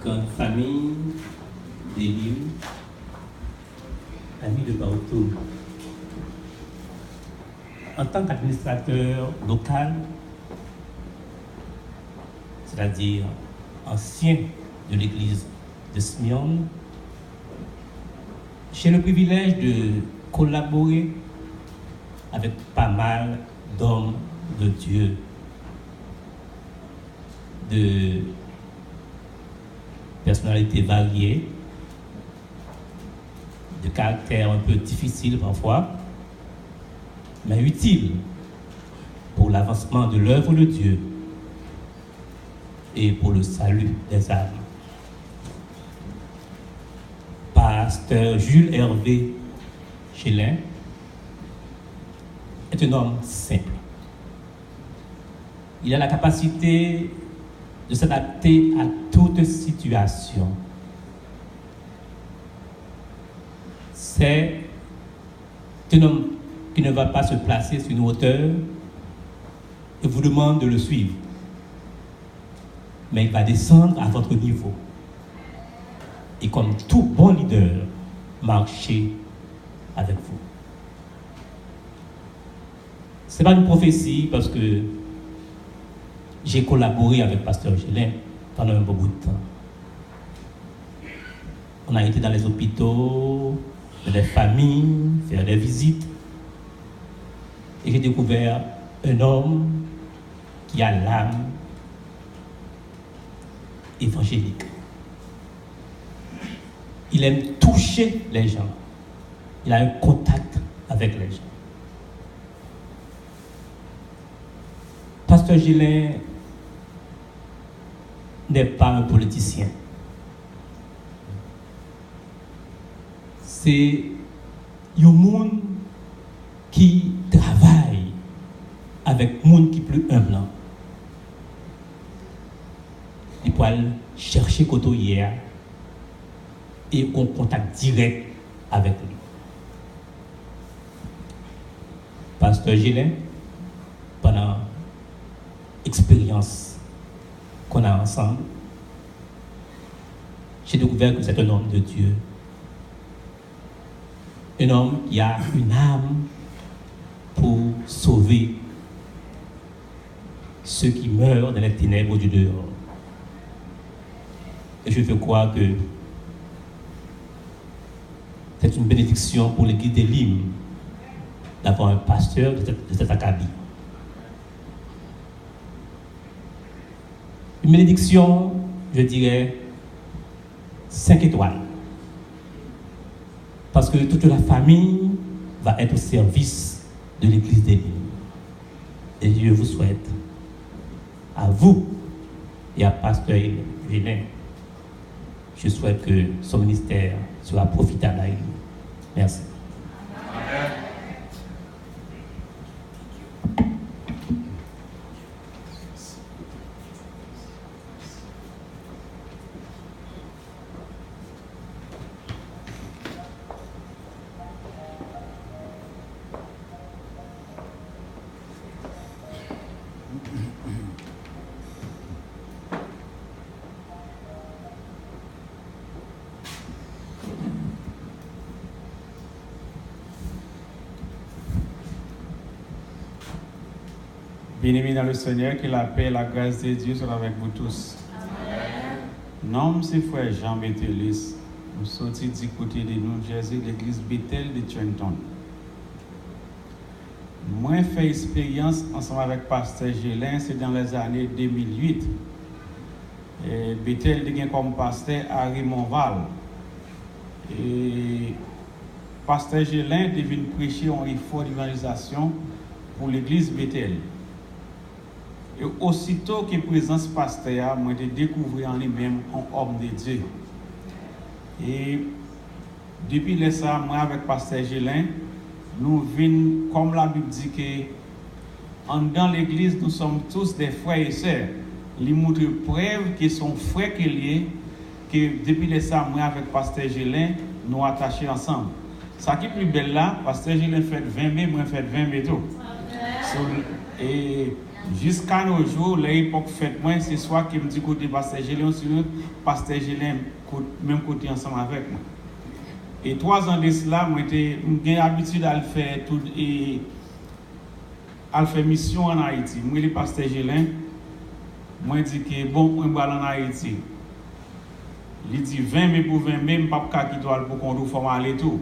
grande famille, d'élus, amis de partout. En tant qu'administrateur local, c'est-à-dire ancien de l'église de Smyrne, j'ai le privilège de collaborer avec pas mal d'hommes de Dieu, de personnalités variées, de caractères un peu difficiles parfois, mais utiles pour l'avancement de l'œuvre de Dieu et pour le salut des âmes. Pasteur Jules Hervé Chélin est un homme simple. Il a la capacité de s'adapter à toute situation. C'est un homme qui ne va pas se placer sur une hauteur et vous demande de le suivre. Mais il va descendre à votre niveau. Et comme tout bon leader, marcher avec vous. Ce n'est pas une prophétie parce que j'ai collaboré avec Pasteur Gélin pendant un bon bout de temps. On a été dans les hôpitaux, dans les familles, faire des visites. Et j'ai découvert un homme qui a l'âme évangélique. Il aime toucher les gens. Il a un contact avec les gens. Pasteur Gélin n'est pas un politicien. C'est un monde qui travaille avec un monde qui est plus humble. Il peut aller chercher côté hier et en contact direct avec lui. Pasteur Gélin, pendant l'expérience qu'on a ensemble, j'ai découvert que c'est un homme de Dieu. Un homme qui a une âme pour sauver ceux qui meurent dans les ténèbres du dehors. Et je veux croire que c'est une bénédiction pour l'église des Limes d'avoir un pasteur de cet acabit. Une bénédiction, je dirais, 5 étoiles. Parce que toute la famille va être au service de l'église des Limes. Et je vous souhaite, à vous et à Pasteur Gélin, je souhaite que son ministère soit profitable à lui. Merci. Bien-aimés dans le Seigneur, que la paix et la grâce de Dieu soient avec vous tous. Amen. Nom, c'est frère Jean Bettelis. Nous sommes du côté de New Jersey, l'église Bethel de Trenton. Moi, j'ai fait expérience ensemble avec Pasteur Gélin, c'est dans les années 2008. Bethel devient comme pasteur à Rimonval. Et Pasteur Gélin devient prêcher un effort d'évangélisation pour l'église Bethel. Et aussitôt que présence pasteur, moi j'ai découvert en lui-même un homme de Dieu. Et depuis ça, moi avec pasteur Gélin, nous venons, comme la Bible dit que dans l'église, nous sommes tous des frères et sœurs. Il montre preuve que son frère qu'il est, que depuis ça, moi avec pasteur Gélin, nous attachés ensemble. Ça qui est plus belle là, pasteur Gélin fait 20 mai, moi fait 20 mai tout. Et Jusqu'à nos jours, l'époque fête, moi, c'est soit qui me dit côté pasteur Gélin, sinon pasteur Gélin, même côté ensemble avec moi. Et 3 ans de cela, moi, j'ai l'habitude à faire tout et à faire mission en Haïti. Moi, le pasteur Gélin, moi, dit que bon, moi, je vais en Haïti. Il dit 20 mai pour 20 mai, je ne peux pas quitter pour qu'on nous forme aller tout.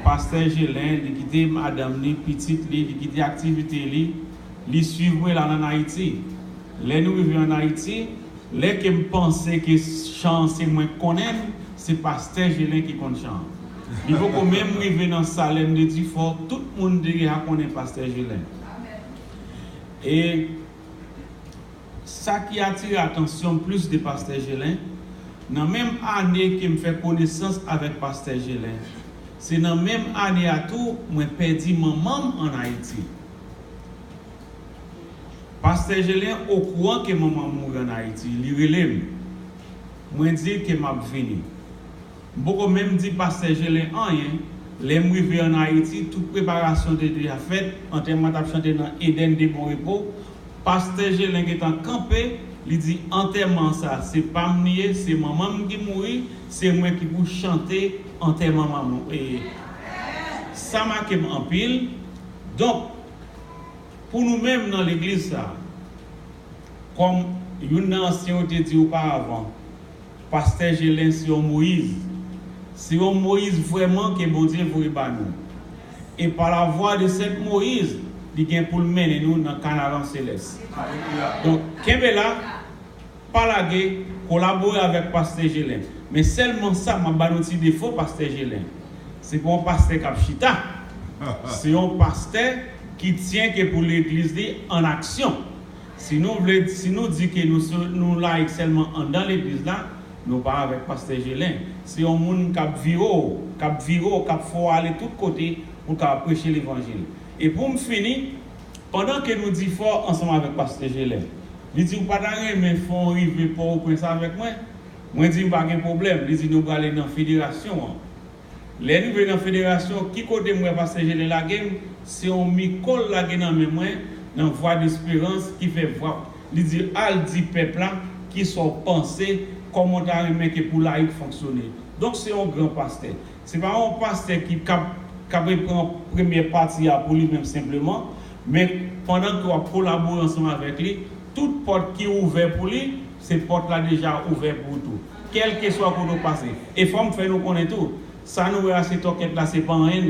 Pasteur Gélin, il quitte madame, il petite, il quitte l'activité, il suit moi là en Haïti. Les nous vivons en Haïti, les que me penser que chant c'est moi connaît, c'est pasteur Gélin qui compte chant. Il faut quand même arriver dans Salem de Tifort, tout le monde déjà connaît pasteur Gélin. Et ça qui attire l'attention plus de pasteur Gélin, dans la même année que je fais connaissance avec pasteur Gélin, c'est dans la même année à tout, moi perdu maman en Haïti. Pasteur Gélin, au courant que maman mourit en Haïti, il relève. Moi dis que m'a venu. Beaucoup même dit pasteur Gélin rien. Les mourir en Haïti, toute préparation de déjà faite en termes de chanter dans Eden de bon repos. Pasteur Gélin qui est en campé, il dit enterrement ça, c'est pas moi, c'est maman qui mourit, c'est moi qui vous chanter enterrement maman. Et ça m'a marqué en pile. Donc pour nous-mêmes dans l'église, comme une ancienne te dit auparavant, pasteur Gélin c'est Moïse. C'est Moïse vraiment que bon Dieu vous nous. Et par la voix de cette Moïse, il vient pour mener nous dans le Canaan céleste. Donc, Kembela, parlaguer, collaborer avec pasteur Gélin. Mais seulement ça, m'a banotti défaut pasteur Gélin. C'est pour un pasteur Kapchita. C'est un pasteur qui tient que pour l'église en action. Si nous disons que nous laïcs seulement dans l'église là, nous pas avec pasteur Gélin. C'est un monde qui viro, qui faut aller de tous côtés pour prêcher l'évangile. Et pour me finir, pendant que nous disons fort ensemble avec pasteur Gélin, il dit pas d'arrêt mais faut arriver pour ça avec moi. Moi dis pas de problème, il dit nous allons aller dans la fédération. Les nous dans la fédération, qui côté moi pasteur Gélin la game, c'est un micro la game dans moi dans voie d'espérance qui fait voir. Il dit al dit peuple là qui sont pensés comment t'arriver que pour laïc fonctionner. Donc c'est un grand pasteur. C'est pas un pasteur qui prend première partie pour lui-même simplement, mais pendant qu'on collabore ensemble avec lui, toute porte qui est ouverte pour lui, cette porte là déjà ouverte pour tout. Quel que soit qu'on nous passe. Et faut me faire nous connaître tout. Ça nous est cette enquête là c'est pas rien.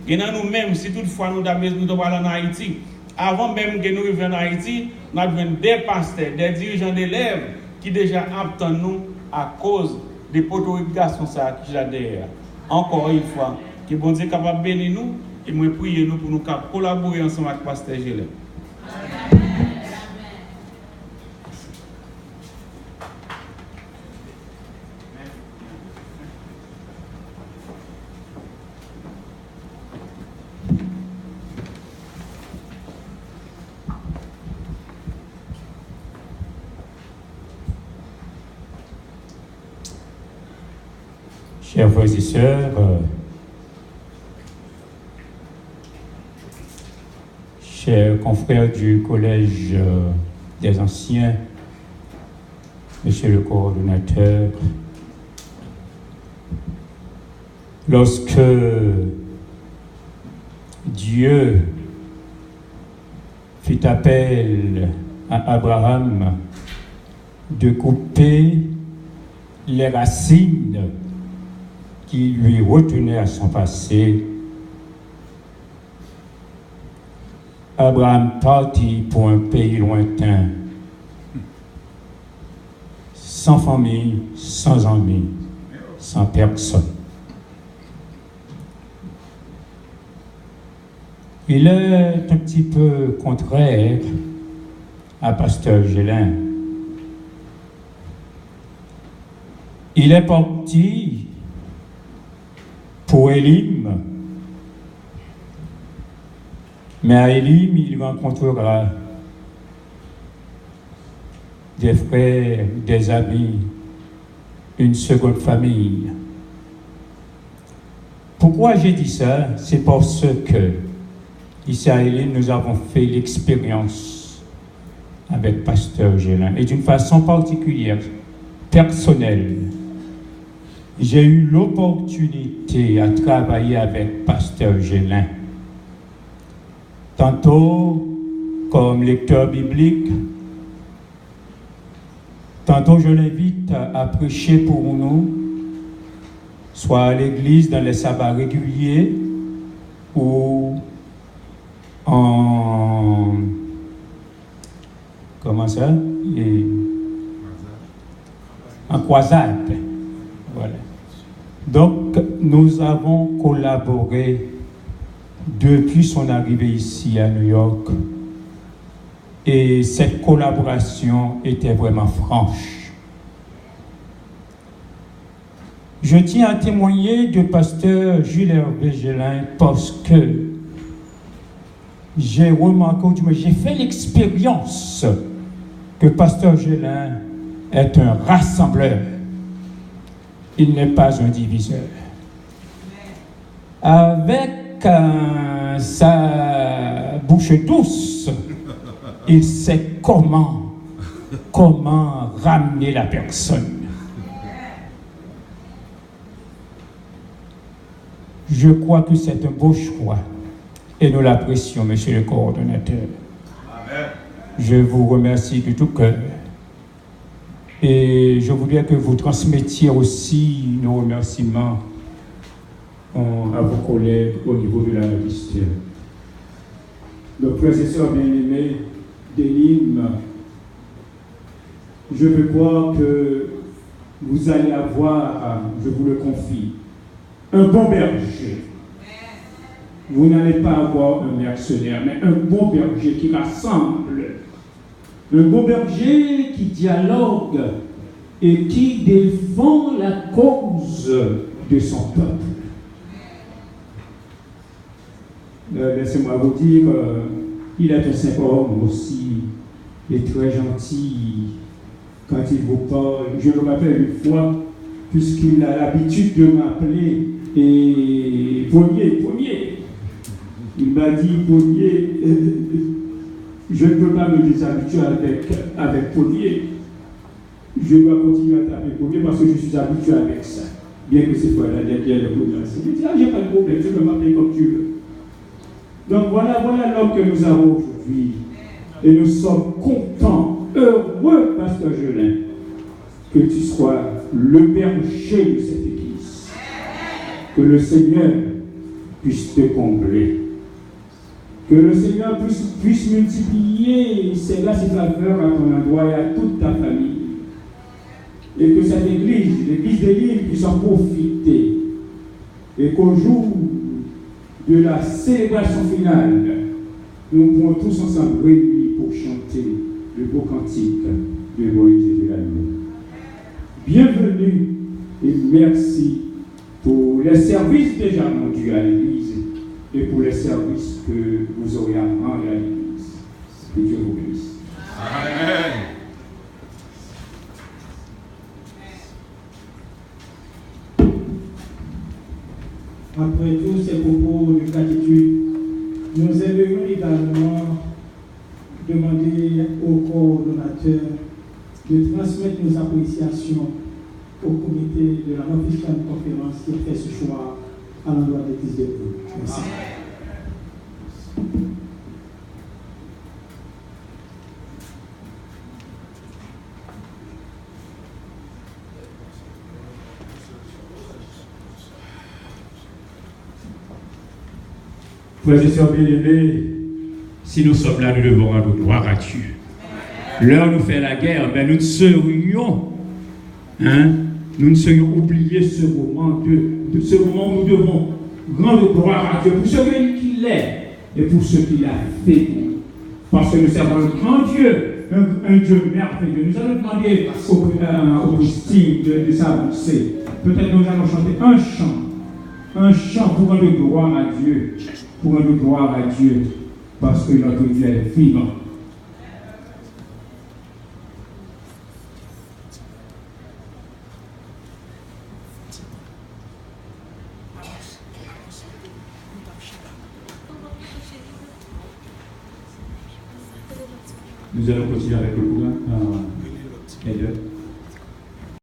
Et dans nous-mêmes, si toutefois nous devons aller en Haïti, avant même que nous arrivions en Haïti, nous avons des pasteurs, des dirigeants d'élèves qui déjà attendent nous à cause des potorifications qui sont derrière. Encore une fois, que bon Dieu est capable de bénir nous et moi prier nous pour nous collaborer ensemble avec pasteur Gélin. Chers frères et sœurs, chers confrères du Collège des Anciens, Monsieur le coordonnateur, lorsque Dieu fit appel à Abraham de couper les racines qui lui retenaient à son passé, Abraham partit pour un pays lointain, sans famille, sans amis, sans personne. Il est un petit peu contraire à pasteur Gélin. Il est parti pour Élim, mais à Élim, il rencontrera des frères, des amis, une seconde famille. Pourquoi j'ai dit ça? C'est parce que, ici à Élim, nous avons fait l'expérience avec Pasteur Gélin. Et d'une façon particulière, personnelle, j'ai eu l'opportunité à travailler avec Pasteur Gélin. Tantôt comme lecteur biblique, tantôt je l'invite à prêcher pour nous, soit à l'église dans les sabbats réguliers ou en croisade. Voilà. Donc nous avons collaboré depuis son arrivée ici à New York. Et cette collaboration était vraiment franche. Je tiens à témoigner de Pasteur Jules Hervé Gélin parce que j'ai remarqué, j'ai fait l'expérience que Pasteur Gélin est un rassembleur. Il n'est pas un diviseur. Avec sa bouche douce, il sait comment ramener la personne. Je crois que c'est un beau choix et nous l'apprécions, monsieur le coordonnateur. Amen. Je vous remercie de tout cœur et je voudrais que vous transmettiez aussi nos remerciements à vos collègues au niveau de la liste. Nos frères et sœurs bien-aimés d'Elim, je veux croire que vous allez avoir, je vous le confie, un bon berger. Vous n'allez pas avoir un mercenaire, mais un bon berger qui rassemble, un bon berger qui dialogue et qui défend la cause de son peuple. Laissez-moi vous dire, il est un simple homme aussi, et très gentil quand il vous parle. Je me rappelle une fois, puisqu'il a l'habitude de m'appeler, et Pommier. Il m'a dit, Pommier, je ne peux pas me déshabituer avec Pommier. Je dois continuer à taper Pommier parce que je suis habitué avec ça. Bien que cette fois-là, il y a le problème. Je dis, j'ai pas de problème, tu peux m'appeler comme tu veux. Donc voilà l'homme que nous avons aujourd'hui. Et nous sommes contents, heureux, Pasteur Gélin, que tu sois le berger de cette église. Que le Seigneur puisse te combler. Que le Seigneur puisse multiplier ses grâces et faveurs à ton endroit et à toute ta famille. Et que cette église, l'église d'Élim, puisse en profiter. Et qu'au jour de la célébration finale, nous pourrons tous ensemble réunis pour chanter le beau cantique de Moïse et de l'agneau. Bienvenue et merci pour les services déjà rendus à l'Église et pour les services que vous aurez à rendre à l'Église. Que Dieu vous bénisse. Amen. Après tous ces propos de gratitude, nous aimerions également demander au coordonnateur de transmettre nos appréciations au comité de la North-Eastern Conférence qui a fait ce choix à l'endroit de l'Église de Dieu. Merci. Frères et sœurs bien-aimés, si nous sommes là, nous devons rendre gloire à Dieu. L'heure nous fait la guerre, mais nous ne serions oubliés ce moment de ce moment où nous devons rendre gloire à Dieu pour ce qu'il est et pour ce qu'il a fait. Parce que nous servons un grand Dieu, un Dieu merveilleux. Nous allons demander au Christine de s'avancer. Peut-être nous allons chanter un chant pour rendre gloire à Dieu. Pour rendre gloire à Dieu, parce que notre Dieu est vivant. Nous allons continuer avec le programme.